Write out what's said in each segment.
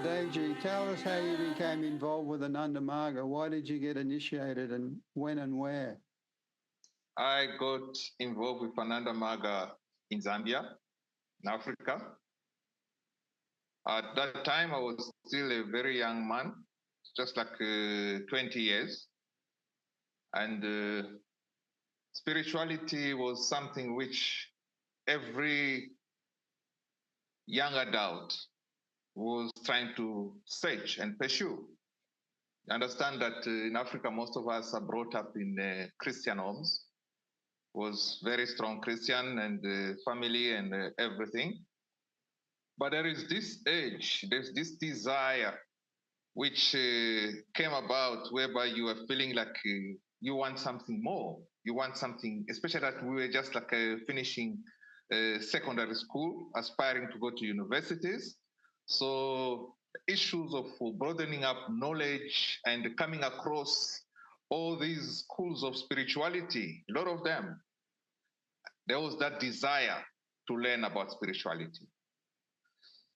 Mahadevaji, tell us how you became involved with Ananda Marga. Why did you get initiated and when and where? I got involved with Ananda Marga in Zambia, in Africa. At that time, I was still a very young man, just like 20 years. And spirituality was something which every young adult was trying to search and pursue. You understand that in Africa, most of us are brought up in Christian homes, was very strong Christian and family and everything. But there is this urge, there's this desire which came about whereby you are feeling like you want something more. You want something, especially that we were just like finishing secondary school, aspiring to go to universities. So issues of broadening up knowledge and coming across all these schools of spirituality, a lot of them, there was that desire to learn about spirituality.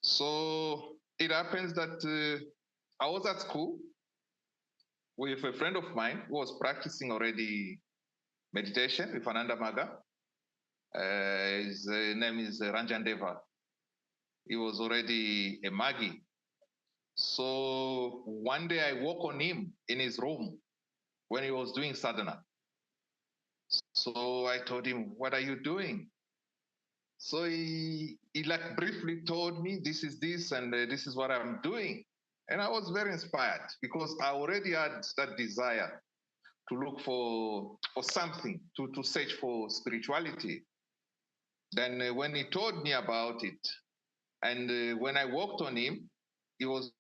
So it happens that I was at school with a friend of mine who was practicing already meditation with Ananda Marga. His name is Ranjandeva. He was already a Margii. So one day I woke on him in his room when he was doing sadhana. So I told him, "What are you doing?" So he like briefly told me, "This is this and this is what I'm doing." And I was very inspired because I already had that desire to look for something, to search for spirituality. Then when he told me about it, and when I walked on him, he was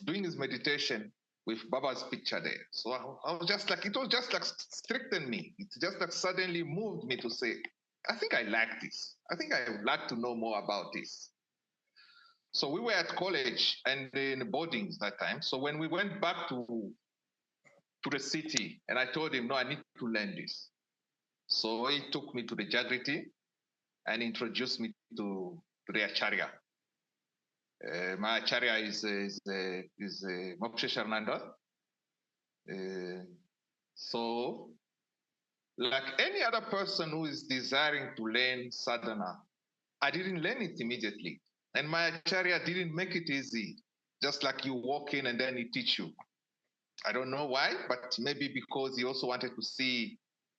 doing his meditation with Baba's picture there. So I was just like, it was just like strengthened me. It just like suddenly moved me to say, I think I like this. I think I would like to know more about this. So we were at college and in boardings that time. So when we went back to the city, and I told him, no, I need to learn this. So he took me to the Jagrti and introduced me to the Acarya. My Acarya is Moksha Sharnanda. So, like any other person who is desiring to learn sadhana, I didn't learn it immediately. And my Acarya didn't make it easy, just like you walk in and then he teach you. I don't know why, but maybe because he also wanted to see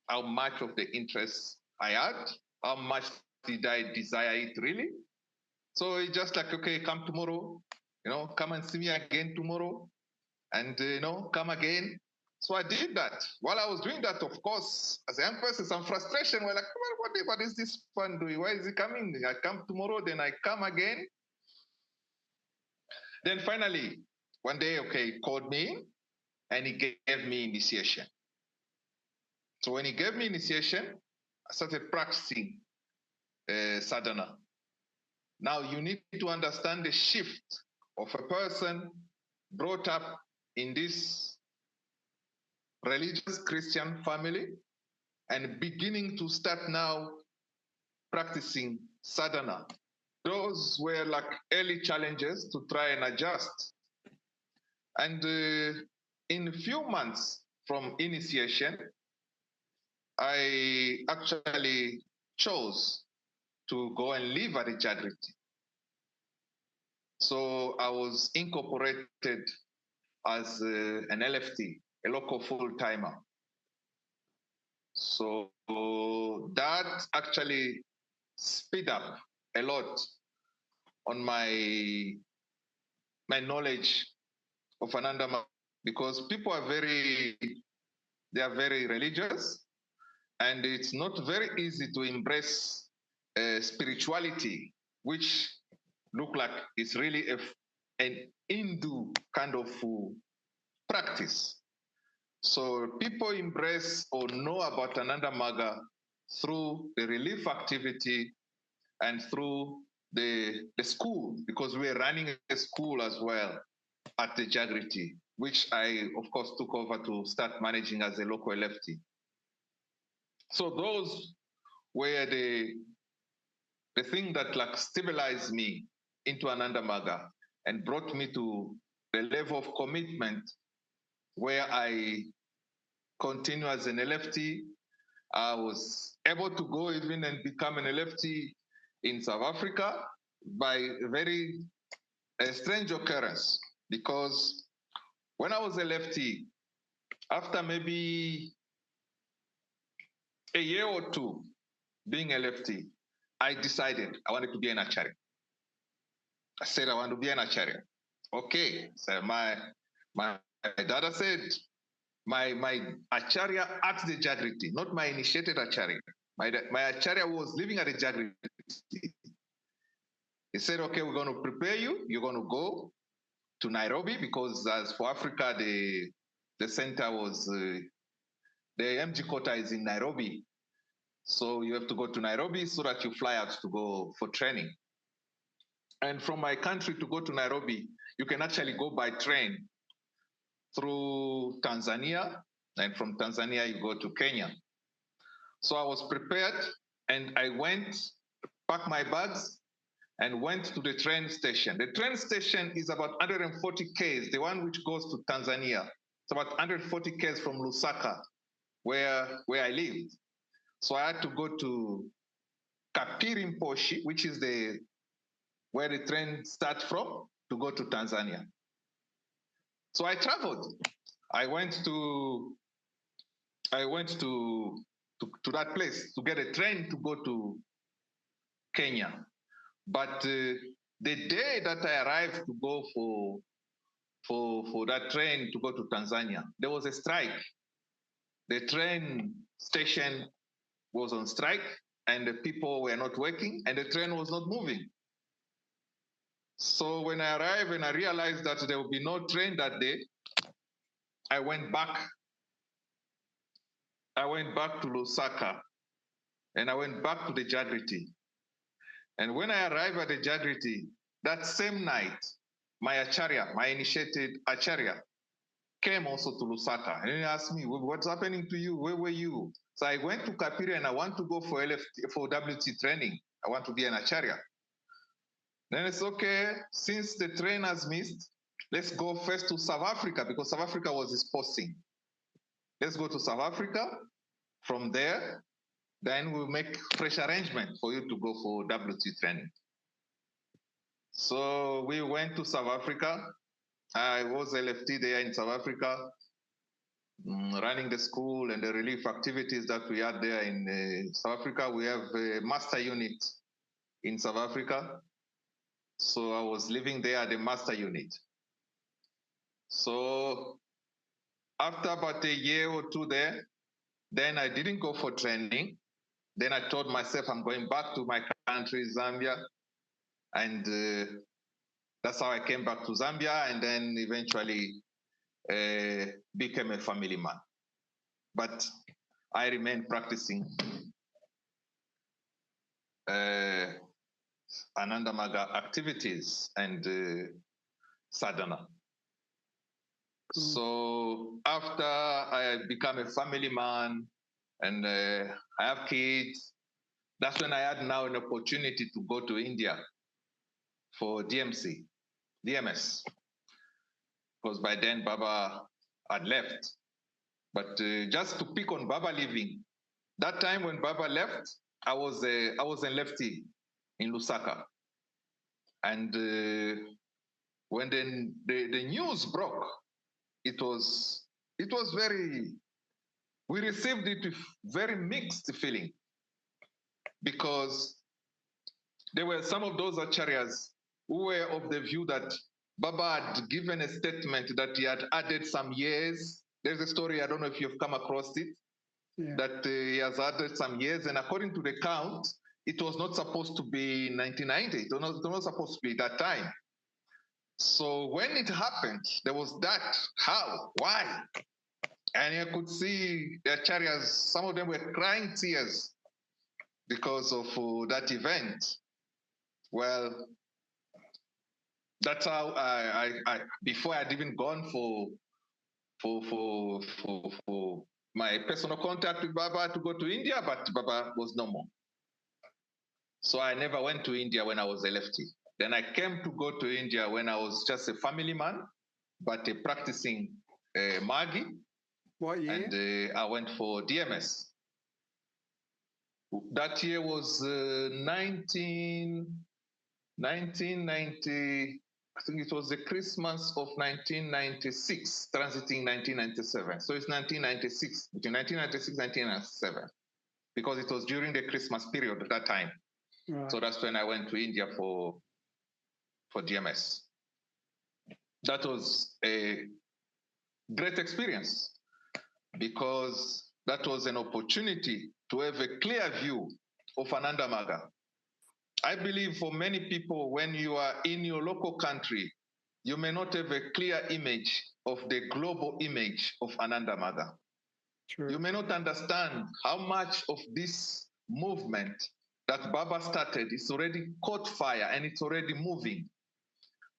how much of the interest I had, how much did I desire it really. So he just like, okay, come tomorrow, come and see me again tomorrow, and come again. So I did that. While I was doing that, of course, as a young person, some frustration. We're like, what is this fun doing? Why is he coming? I come tomorrow, then I come again. Then finally, one day, okay, he called me and he gave me initiation. So when he gave me initiation, I started practicing sadhana. Now you need to understand the shift of a person brought up in this religious Christian family and beginning to start now practicing sadhana. Those were like early challenges to try and adjust. And in a few months from initiation, I actually chose to go and live at the Jagrti. So I was incorporated as an LFT, a local full-timer. So that actually speed up a lot on my knowledge of Ananda Marga, because people are very religious, and it's not very easy to embrace spirituality, which look like it's really an Hindu kind of practice. So people embrace or know about Ananda Marga through the relief activity and through the school, because we're running a school as well at the Jagrti, which I, of course, took over to start managing as a local LFT. So those were the thing that like stabilized me into Ananda Marga. and brought me to the level of commitment where I continue as an LFT. I was able to go even and become an LFT in South Africa by a very strange occurrence, because when I was a LFT, after maybe a year or two being a LFT, I decided I wanted to be an Acarya. I said I want to be an Acarya. Okay, so my dada said, my Acarya at the Jagrti, not my initiated Acarya. My Acarya was living at the Jagrti. He said, okay, we're going to prepare you. You're going to go to Nairobi, because as for Africa, the center was, the MG quota is in Nairobi. So you have to go to Nairobi so that you fly out to go for training. And from my country to go to Nairobi, you can actually go by train through Tanzania, and from Tanzania you go to Kenya. So I was prepared, and I went, packed my bags, and went to the train station. The train station is about 140 km, the one which goes to Tanzania. It's about 140 km from Lusaka, where I lived. So I had to go to Kapirimposhi, which is where the train starts from, to go to Tanzania. So I traveled. I went to that place to get a train to go to Kenya. But the day that I arrived to go for that train to go to Tanzania, there was a strike. The train station was on strike, and the people were not working, and the train was not moving. So when I arrived and I realized that there would be no train that day, I went back. I went back to Lusaka, and I went back to the Jagrti. And when I arrived at the Jagrti, that same night, my Acarya, my initiated Acarya, came also to Lusaka. And he asked me, what's happening to you? Where were you? So I went to Kapira, and I want to go for WT training. I want to be an Acarya. Then it's okay, since the train has missed, let's go first to South Africa, because South Africa was his posting. Let's go to South Africa. From there, then we'll make fresh arrangement for you to go for WT training. So we went to South Africa. I was LFT there in South Africa, running the school and the relief activities that we had there in South Africa. We have a master unit in South Africa. So I was living there at the master unit. So after about a year or two there, then I didn't go for training. Then I told myself I'm going back to my country, Zambia. And that's how I came back to Zambia, and then eventually became a family man. But I remained practicing Ananda Marga activities and sadhana. So after I became a family man and I have kids, that's when I had now an opportunity to go to India for DMS. Because by then Baba had left. But just to pick on Baba leaving, that time when Baba left, I was a lefty in Lusaka. And when the news broke, it was very, we received it with very mixed feeling, because there were some of those Acharyas who were of the view that Baba had given a statement that he had added some years. There's a story, I don't know if you've come across it, that he has added some years, and according to the count, it was not supposed to be 1990. It was not supposed to be that time. So when it happened, there was that. How? Why? And you could see the Acharyas, some of them were crying tears because of that event. Well, that's how I before I'd even gone for my personal contact with Baba to go to India, but Baba was no more. So I never went to India when I was a lefty. Then I came to go to India when I was just a family man, but a practicing Margii. What year? And I went for DMS. That year was 1990, I think it was the Christmas of 1996, transiting 1997. So it's 1996, between 1996 and 1997, because it was during the Christmas period at that time. Right. So that's when I went to India for DMS. That was a great experience because that was an opportunity to have a clear view of Ananda Marga. I believe for many people, when you are in your local country, you may not have a clear image of the global image of Ananda Marga. True. You may not understand how much of this movement that Baba started is already caught fire and it's already moving,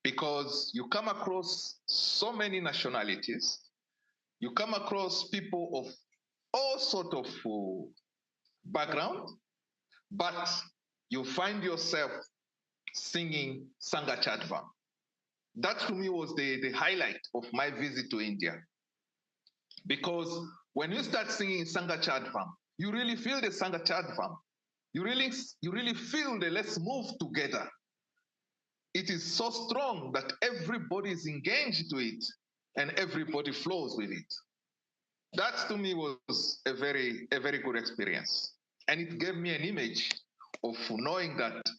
because you come across so many nationalities, you come across people of all sort of background, but you find yourself singing Sangha Chadvam. That to me was the highlight of my visit to India. Because when you start singing Sangha Chadvam, you really feel the Sangha Chadvam. You really feel the let's move together. It is so strong that everybody is engaged to it and everybody flows with it. That to me was a very good experience. And it gave me an image of knowing that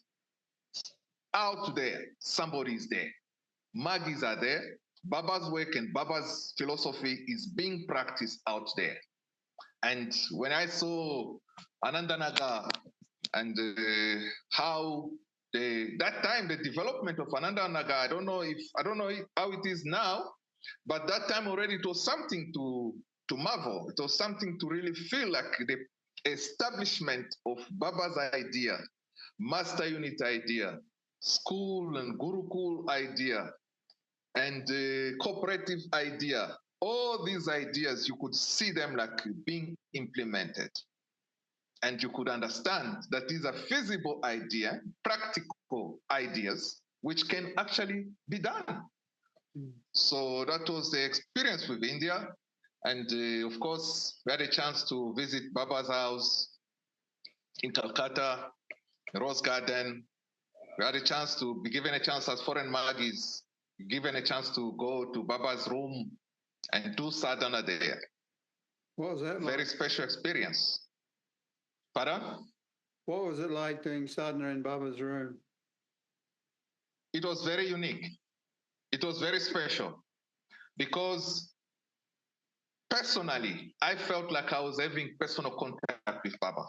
out there, somebody is there. Margiis are there. Baba's work and Baba's philosophy is being practiced out there. And when I saw Ananda Naga and how that time the development of Ananda Naga, I don't know how it is now, but that time already it was something to marvel. It was something to really feel like the establishment of Baba's idea, master unit idea, school and Gurukul idea, and cooperative idea. All these ideas, you could see them like being implemented. And you could understand that these are feasible ideas, practical ideas, which can actually be done. So that was the experience with India. And of course, we had a chance to visit Baba's house in Calcutta, Rose Garden. We had a chance to be given a chance as foreign Margiis, given a chance to go to Baba's room and do sadhana there. What was that Very like? special experience. Pardon? What was it like doing sadhana in Baba's room? It was very unique. It was very special because personally, I felt like I was having personal contact with Baba.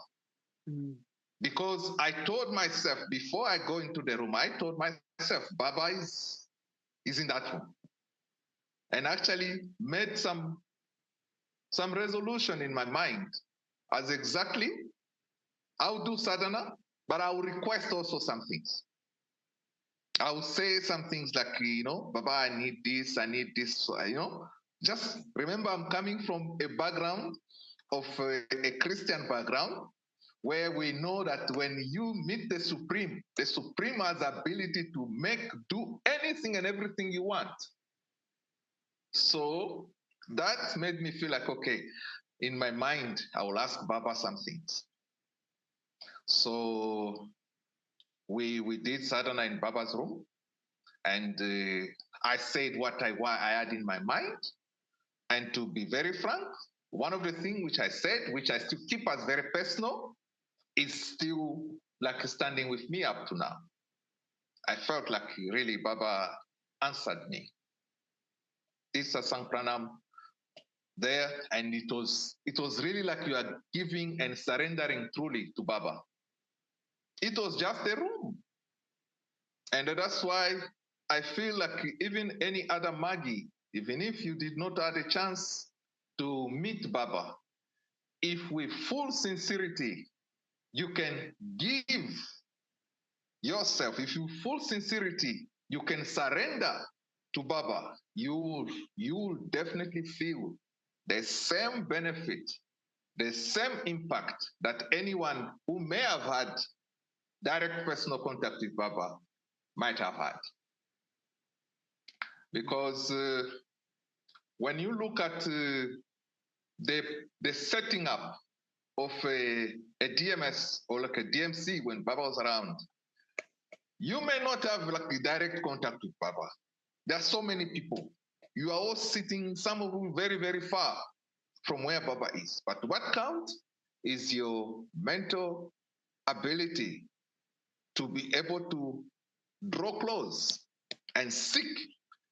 Because I told myself before I go into the room, I told myself, Baba is in that room. And actually made some resolution in my mind as exactly I'll do sadhana, but I will request also some things. I will say some things like, Baba, I need this, just remember I'm coming from a background of a Christian background, where we know that when you meet the Supreme has ability to do anything and everything you want. So that made me feel like, okay, in my mind, I will ask Baba some things. So we did sadhana in Baba's room, and I said what I had in my mind. And to be very frank, one of the things which I said, which I still keep as very personal, is still like standing with me up to now. I felt like really Baba answered me. This Sang Pranam there, and it was really like you are giving and surrendering truly to Baba. It was just a room. And that's why I feel like even any other Margii, even if you did not have a chance to meet Baba, if with full sincerity you can give yourself, if you full sincerity you can surrender to Baba, you will definitely feel the same benefit, the same impact that anyone who may have had direct personal contact with Baba might have had. Because when you look at the setting up of a DMS or like a DMC when Baba was around, you may not have like the direct contact with Baba. There are so many people. You are all sitting, some of you very, very far from where Baba is. But what counts is your mental ability to be able to draw close and seek,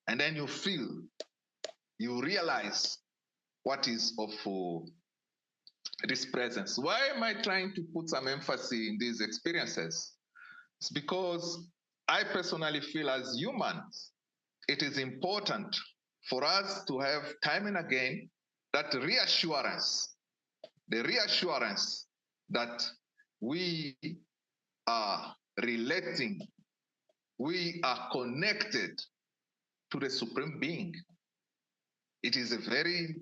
and then you feel, you realize what is of this presence. Why am I trying to put some emphasis in these experiences? It's because I personally feel as humans, it is important for us to have time and again that reassurance, the reassurance that we are relating, we are connected to the Supreme Being. It is a very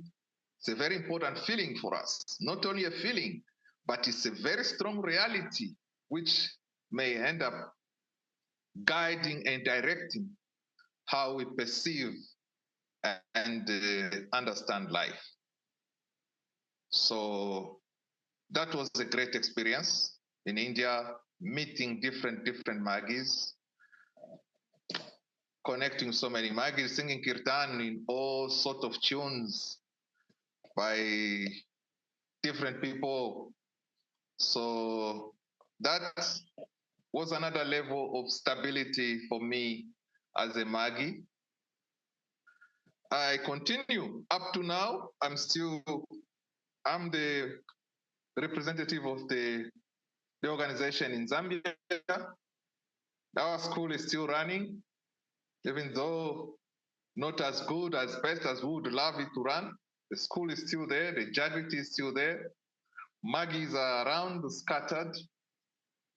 important feeling for us. Not only a feeling, but it's a very strong reality which may end up guiding and directing how we perceive and understand life. So that was a great experience in India, meeting different Margiis, connecting so many Margiis, singing kirtan in all sorts of tunes by different people. So that was another level of stability for me as a Margii. I continue up to now. I'm the representative of the organization in Zambia. Our school is still running, even though not as good, as best as we would love it to run. The school is still there, the Jagrti is still there. Margiis are around, scattered.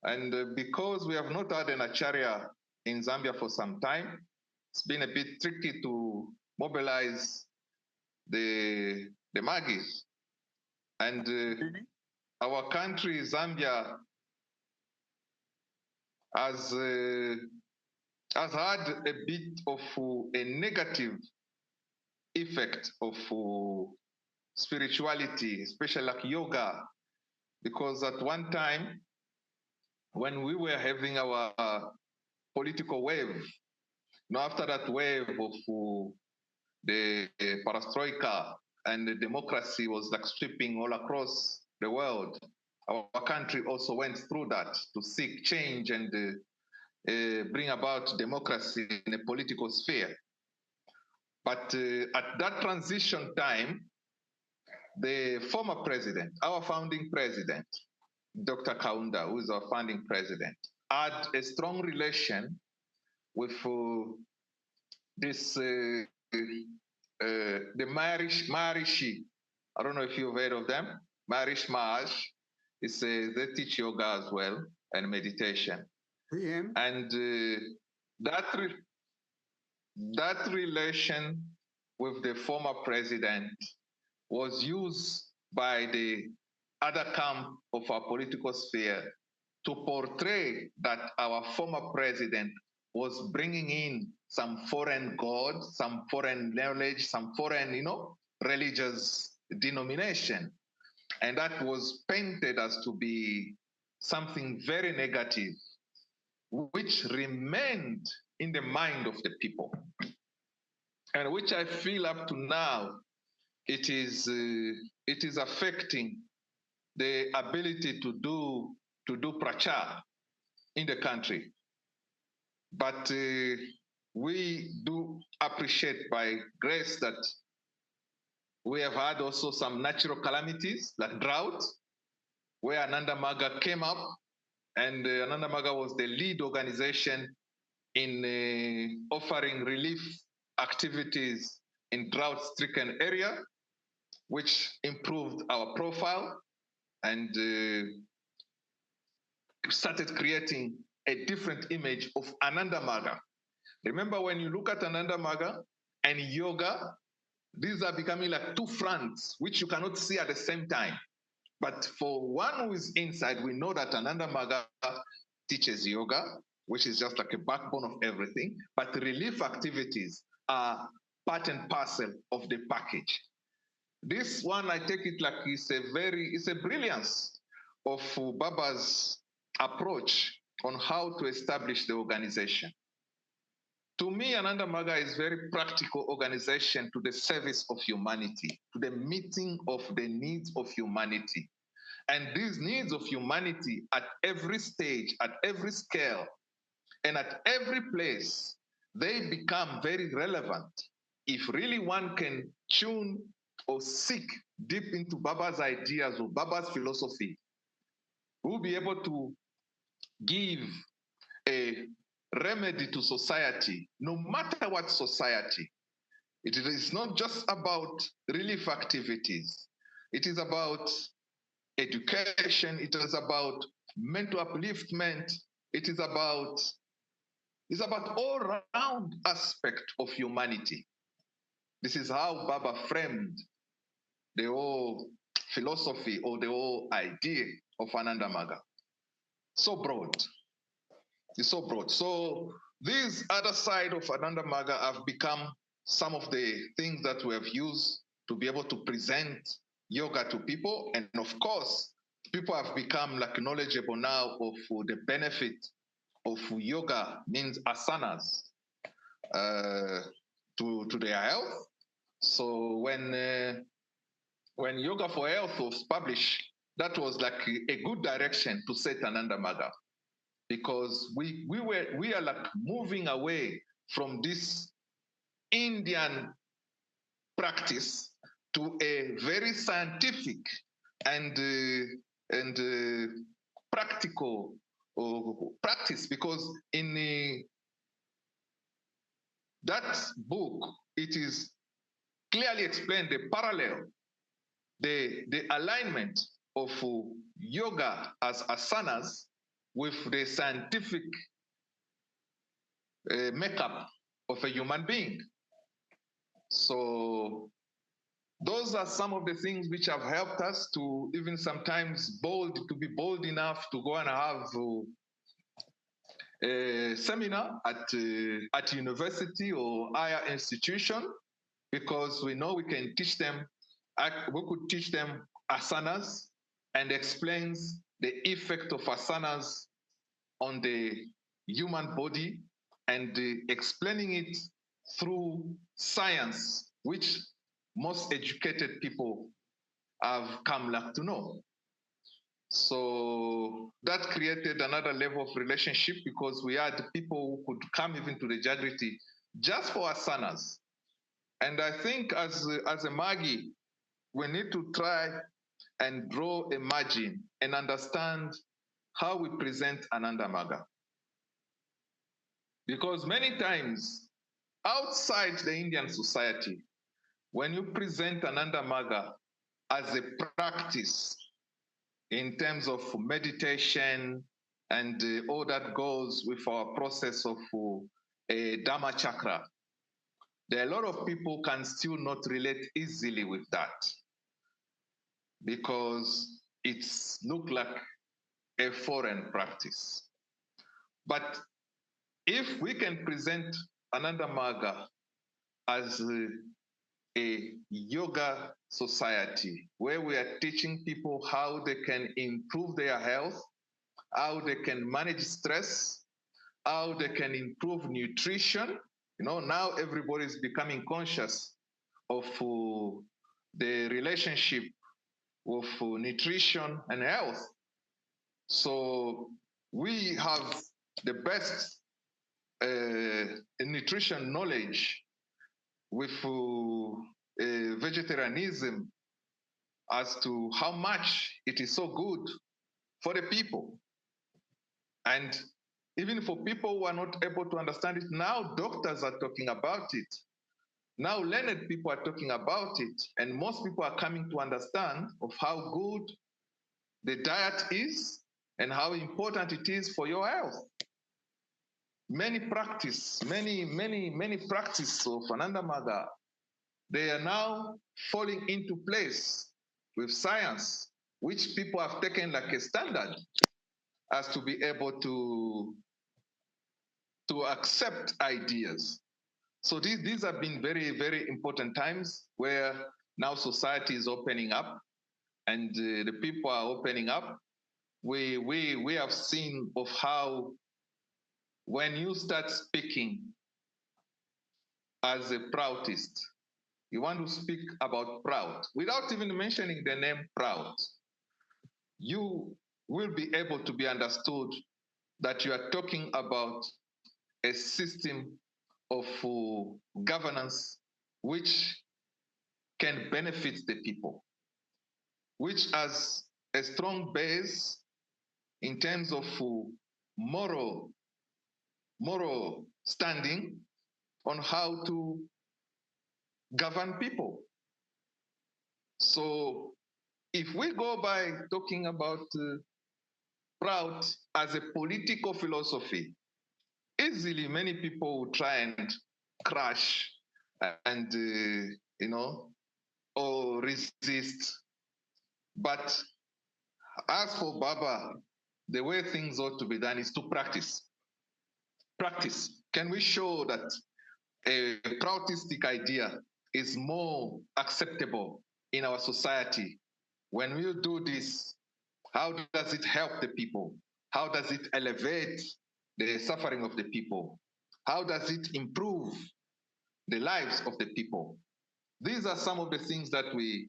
And because we have not had an Acarya in Zambia for some time, it's been a bit tricky to mobilize the Margiis. And our country, Zambia, has had a bit of a negative effect of spirituality, especially like yoga, because at one time, when we were having our political wave, after that wave of the perestroika and the democracy was like sweeping all across the world, our country also went through that to seek change and bring about democracy in a political sphere. But at that transition time, the former president, our founding president, Dr. Kaunda, who is our founding president, had a strong relation with this, the Maharishi. I don't know if you've heard of them. Maharishi Maharaj, they teach yoga as well and meditation. PM. And that relation with the former president was used by the other camp of our political sphere to portray that our former president was bringing in some foreign god, some foreign knowledge, some foreign, religious denomination. And that was painted as to be something very negative, which remained in the mind of the people. And which I feel up to now, it is affecting the ability to do prachar in the country. But we do appreciate by grace that we have had also some natural calamities like drought, where Ananda Marga came up, and Ananda Marga was the lead organization in offering relief activities in drought-stricken area, which improved our profile and started creating a different image of Ananda Marga. Remember, when you look at Ananda Marga and yoga, these are becoming like two fronts, which you cannot see at the same time. But for one who is inside, we know that Ananda Marga teaches yoga, which is just like a backbone of everything, but relief activities are part and parcel of the package. This one, I take it like it's a brilliance of Baba's approach on how to establish the organization. To me, Ananda Marga is very practical organization to the service of humanity, to the meeting of the needs of humanity. And these needs of humanity at every stage, at every scale, and at every place, they become very relevant if really one can tune or seek deep into Baba's ideas or Baba's philosophy. We'll be able to give a remedy to society, no matter what society. It is not just about relief activities. It is about education. It is about mental upliftment. It is about all-round aspect of humanity. This is how Baba framed the whole philosophy or the whole idea of Ananda Marga. So broad. It's so broad. So these other side of Ananda Marga have become some of the things that we have used to be able to present yoga to people. And of course, people have become like knowledgeable now of the benefit of yoga, means asanas, to their health. So when Yoga for Health was published, that was like a good direction to set Ananda Marga, because we are like moving away from this Indian practice to a very scientific and practical practice, because in that book it is clearly explained the parallel, the alignment of yoga as asanas with the scientific makeup of a human being. So those are some of the things which have helped us to even sometimes be bold enough to go and have a seminar at university or higher institution, because we know we can teach them, we could teach them asanas and explains the effect of asanas on the human body, and explaining it through science, which most educated people have come like to know. So that created another level of relationship, because we had people who could come even to the Jagrti just for asanas. And I think as a Margii, we need to try and draw a margin and understand how we present Ananda Marga. Because many times outside the Indian society, when you present Ananda Marga as a practice in terms of meditation and all that goes with our process of a Dhamma chakra, there are a lot of people can still not relate easily with that, because it's look like a foreign practice. But if we can present Ananda Marga as a yoga society where we are teaching people how they can improve their health, how they can manage stress, how they can improve nutrition. You know, now everybody is becoming conscious of the relationship of nutrition and health. So we have the best nutrition knowledge with vegetarianism as to how much it is so good for the people. And even for people who are not able to understand it, now doctors are talking about it. Now learned people are talking about it. And most people are coming to understand of how good the diet is and how important it is for your health. Many practice of Ananda Marga, they are now falling into place with science, which people have taken like a standard as to be able to to accept ideas. So these have been very, very important times where now society is opening up and the people are opening up. We have seen of how when you start speaking as a proudist, you want to speak about proud without even mentioning the name proud, you will be able to be understood that you are talking about a system of governance which can benefit the people, which has a strong base in terms of moral standing on how to govern people. So if we go by talking about proud as a political philosophy, easily many people will try and crash and, or resist. But as for Baba, the way things ought to be done is to practice. Practice. Can we show that a Proudistic idea is more acceptable in our society? When we do this, how does it help the people? How does it elevate the suffering of the people? How does it improve the lives of the people? These are some of the things that we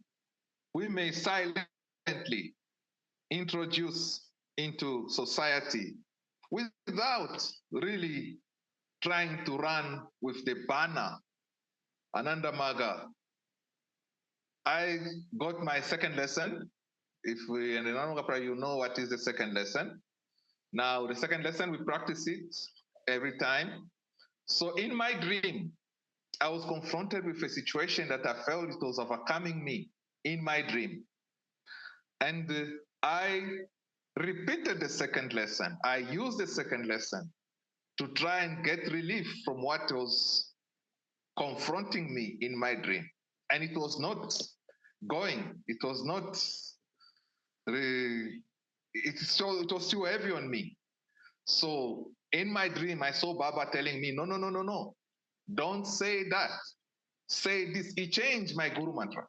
may silently introduce into society without really trying to run with the banner. Ananda Marga, I got my second lesson. If we in Ananda Marga, you know what is the second lesson. Now, the second lesson, we practice it every time. So in my dream, I was confronted with a situation that I felt it was overcoming me in my dream. And I repeated the second lesson. I used the second lesson to try and get relief from what was confronting me in my dream. And it was not going. It was not, it was too heavy on me. So in my dream, I saw Baba telling me, no. Don't say that. Say this. He changed my Guru mantra.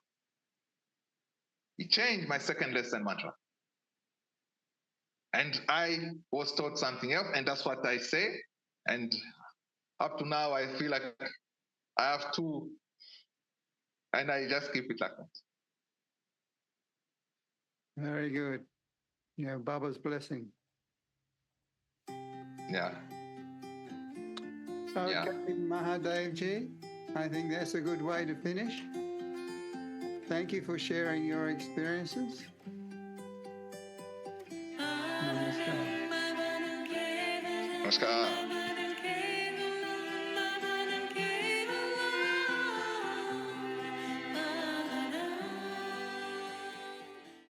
He changed my second lesson mantra. And I was taught something else, and that's what I say. And up to now, I feel like I have two, and I just keep it like that. Very good. Yeah, Baba's blessing. Yeah. Okay, Yeah. Mahadevji, I think that's a good way to finish. Thank you for sharing your experiences. Namaskar. Namaskar.